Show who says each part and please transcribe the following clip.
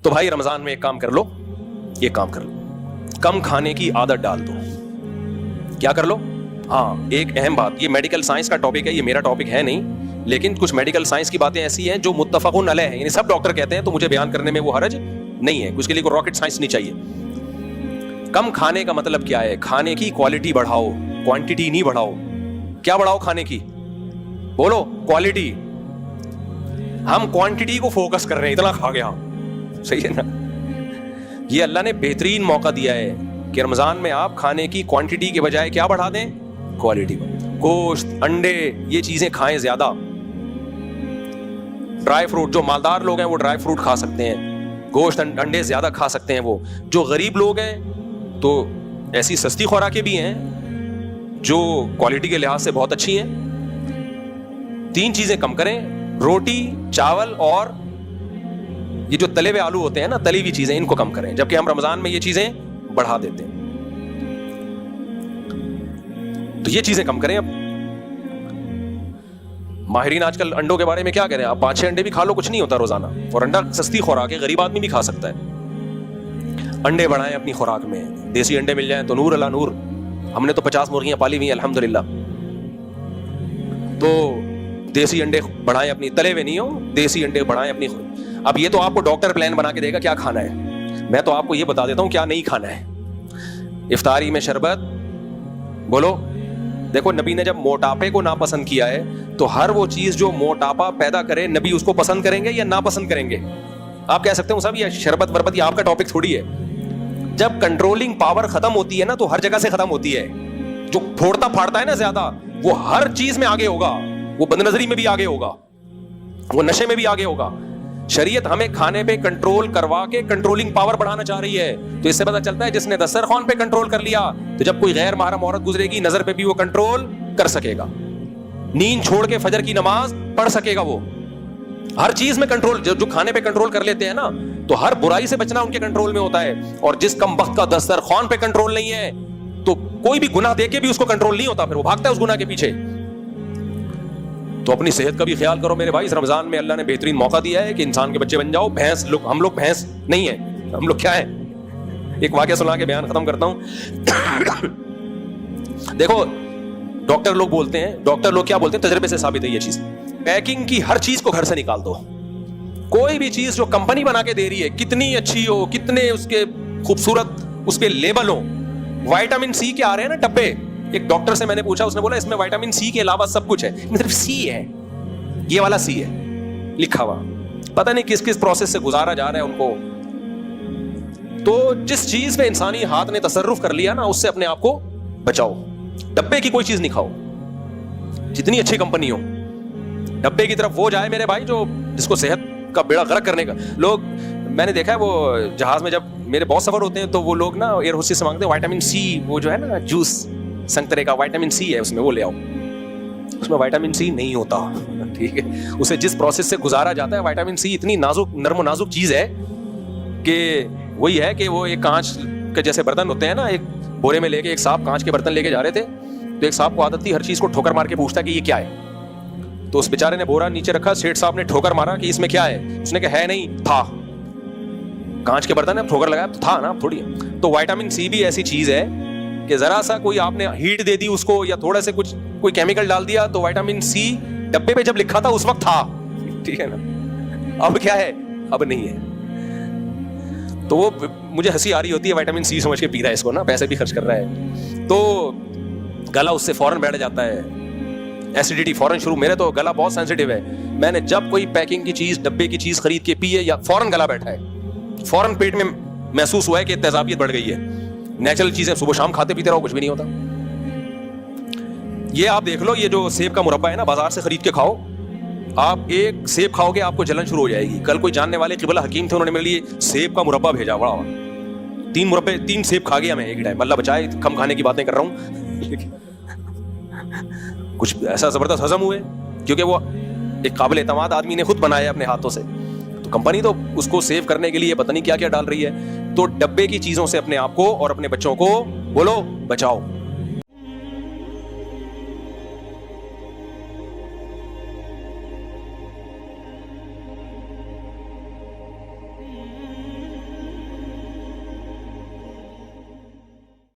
Speaker 1: تو بھائی رمضان میں ایک کام کر لو, کم کھانے کی عادت ڈال دو. کیا کر لو؟ ہاں, ایک اہم بات, یہ میڈیکل سائنس کا ٹاپک ہے, یہ میرا ٹاپک ہے نہیں, لیکن کچھ میڈیکل سائنس کی باتیں ایسی ہیں جو متفقن علیہ ہیں, یعنی سب ڈاکٹر کہتے ہیں, تو مجھے بیان کرنے میں وہ حرج نہیں ہے, اس کے لیے کوئی راکٹ سائنس نہیں چاہیے. کم کھانے کا مطلب کیا ہے؟ کھانے کی کوالٹی بڑھاؤ, کوانٹٹی نہیں بڑھاؤ. کیا بڑھاؤ کھانے کی؟ بولو, کوالٹی. ہم کوانٹٹی کو فوکس کر رہے ہیں, اتنا کھا گیا, صحیح ہے نا. یہ اللہ نے بہترین موقع دیا ہے کہ رمضان میں آپ کھانے کی کوانٹٹی کے بجائے کیا بڑھا دیں؟ کوالٹی. گوشت, انڈے, یہ چیزیں کھائیں زیادہ. ڈرائی فروٹ, جو مالدار لوگ ہیں وہ ڈرائی فروٹ کھا سکتے ہیں, گوشت انڈے زیادہ کھا سکتے ہیں. وہ جو غریب لوگ ہیں تو ایسی سستی خوراکیں بھی ہیں جو کوالٹی کے لحاظ سے بہت اچھی ہیں. 3 چیزیں کم کریں, روٹی, چاول اور یہ جو تلے ہوئے آلو ہوتے ہیں نا, تلی ہوئی چیزیں, ان کو کم کریں, جبکہ ہم رمضان میں یہ چیزیں بڑھا دیتے ہیں. تو یہ چیزیں کم کریں. اب ماہرین آج کل انڈوں کے بارے میں کیا کہہ رہے ہیں؟ آپ 5-6 انڈے بھی کھا لو, کچھ نہیں ہوتا روزانہ, اور انڈا سستی خوراک ہے, غریب آدمی بھی کھا سکتا ہے. انڈے بڑھائیں اپنی خوراک میں, دیسی انڈے مل جائیں تو نور اللہ نور. ہم نے تو 50 مرغیاں پالی ہوئی ہیں الحمدللہ. تو دیسی انڈے بڑھائیں اپنی, تلے ہوئے نہیں ہو, دیسی انڈے بڑھائیں اپنی. اب یہ تو آپ کو ڈاکٹر پلان بنا کے دے گا کیا کھانا ہے, میں تو آپ کو یہ بتا دیتا ہوں کیا نہیں کھانا ہے. افطاری میں شربت. بولو, دیکھو نبی نے جب موٹاپے کو ناپسند کیا ہے تو ہر وہ چیز جو موٹاپا پیدا کرے نبی اس کو پسند کریں گے یا ناپسند کریں گے؟ آپ کہہ سکتے ہو صاحب یہ شربت وربت یہ آپ کا ٹاپک تھوڑی ہے. جب کنٹرولنگ پاور ختم ہوتی ہے نا تو ہر جگہ سے ختم ہوتی ہے. جو پھوڑتا پھاڑتا ہے نا زیادہ, وہ ہر چیز میں آگے ہوگا, وہ بد نظری میں بھی آگے ہوگا, وہ نشے میں بھی آگے ہوگا. شریعت ہمیں کھانے پہ کنٹرول کروا کے کنٹرولنگ پاور بڑھانا چاہ رہی ہے. تو اس سے پتہ چلتا ہے جس نے دسترخوان پہ کنٹرول کر لیا تو جب کوئی غیر محرم عورت گزرے گی نظر پہ بھی وہ کنٹرول کر سکے گا, نیند چھوڑ کے فجر کی نماز پڑھ سکے گا. وہ ہر چیز میں کنٹرول, جو کھانے پہ کنٹرول کر لیتے ہیں نا تو ہر برائی سے بچنا ان کے کنٹرول میں ہوتا ہے. اور جس کم بخت کا دسترخوان پہ کنٹرول نہیں ہے تو کوئی بھی گناہ دے کے بھی اس کو کنٹرول نہیں ہوتا, پھر وہ بھاگتا ہے اس گناہ کے پیچھے. تو اپنی صحت کا بھی خیال کرو میرے بھائی. اس رمضان میں اللہ نے بہترین موقع دیا ہے کہ انسان کے بچے بن جاؤ. بھینس لوگ, ہم لوگ بھینس نہیں ہیں, ہم لوگ کیا ہیں؟ ایک واقعہ سنا کے بیان ختم کرتا ہوں. دیکھو ڈاکٹر لوگ بولتے ہیں, ڈاکٹر لوگ کیا بولتے ہیں, تجربے سے ثابت ہے یہ چیز, پیکنگ کی ہر چیز کو گھر سے نکال دو. کوئی بھی چیز جو کمپنی بنا کے دے رہی ہے, کتنی اچھی ہو, کتنے اس کے خوبصورت اس پہ لیبل ہو. وائٹامن سی کے آ رہے ہیں نا ڈبے, ایک ڈاکٹر سے میں نے پوچھا, اس نے بولا اس میں وائٹامن سی کے علاوہ سب کچھ ہے, صرف سی ہے, یہ والا سی ہے لکھا ہوا. پتہ نہیں کس کس پروسیس سے گزارا جا رہا ہے ان کو. تو جس چیز پہ انسانی ہاتھ نے تصرف کر لیا نا اس سے اپنے آپ کو بچاؤ. ڈبے کی کوئی چیز نہیں کھاؤ, جتنی اچھی کمپنی ہو. ڈبے کی طرف وہ جائے میرے بھائی جو جس کو صحت کا بیڑا غرق کرنے کا. لوگ میں نے دیکھا ہے وہ جہاز میں جب میرے بہت سفر ہوتے ہیں تو وہ لوگ نا ایئر ہوسٹس سے مانگتے ہیں وائٹامن سی, وہ جو ہے نا جوس سنترے کا وائٹامن سی ہے اس میں, وہ لے آؤ. اس میں وائٹامن سی نہیں ہوتا, ٹھیک ہے. اسے جس پروسیس سے گزارا جاتا ہے, وائٹامن سی اتنی نازک, نرم و نازک چیز ہے کہ وہی ہے کہ وہ ایک کانچ کے جیسے برتن ہوتے ہیں نا, ایک بورے میں لے کے ایک صاحب کانچ کے برتن لے کے جا رہے تھے, تو ایک صاحب کو عادت تھی ہر چیز کو ٹھوکر مار کے پوچھتا کہ یہ کیا ہے. تو اس بیچارے نے بورا نیچے رکھا, سیٹھ صاحب نے ٹھوکر مارا کہ اس میں کیا ہے, اس نے کہا ہے نہیں, تھا کانچ کے برتن ہے, ٹھوکر لگایا تو تھا نا, تھوڑی ہے. تو وائٹامن سی بھی ایسی چیز ہے کہ ذرا سا کوئی آپ نے ہیٹ دے دی اس کو یا تھوڑا سے کچھ کوئی کیمیکل ڈال دیا تو وائٹامن سی ڈبے پہ جب لکھا تھا اس وقت تھا, ٹھیک ہے نا. اب کیا ہے, اب نہیں ہے. تو وہ مجھے ہنسی آ رہی ہوتی ہے, وائٹامن سی سمجھ کے پی رہا ہے اس کو نا, پیسے بھی خرچ کر رہا ہے, تو گلا اس سے فوراً بیٹھ جاتا ہے, ایسیڈیٹی فوراً شروع. میرے تو گلا بہت سینسیٹیو ہے, میں نے جب کوئی پیکنگ کی چیز, ڈبے کی چیز خرید کے پی ہے یا فوراً گلا بیٹھا ہے, فوراً پیٹ میں محسوس ہوا ہے کہ تیزابیت بڑھ گئی ہے. نیچرل چیزیں صبح شام کھاتے پیتے رہو, کچھ بھی نہیں ہوتا. یہ آپ دیکھ لو, یہ جو سیب کا مربع ہے نا, بازار سے خرید کے کھاؤ, آپ ایک سیب کھاؤ گے آپ کو جلن شروع ہو جائے گی. کل کوئی جاننے والے قبلہ حکیم تھے, انہوں نے میرے لیے سیب کا مربع بھیجا, بڑا 3 سیب کھا گیا میں ایک ٹائم. اللہ بچائے, کم کھانے کی باتیں کر رہا ہوں, کچھ ایسا زبردست ہضم ہوئے کیونکہ وہ ایک قابل اعتماد آدمی نے خود بنایا اپنے ہاتھوں سے. تو کمپنی تو اس کو سیو کرنے کے لیے پتہ نہیں کیا کیا ڈال رہی ہے. تو ڈبے کی چیزوں سے اپنے آپ کو اور اپنے بچوں کو بولو بچاؤ.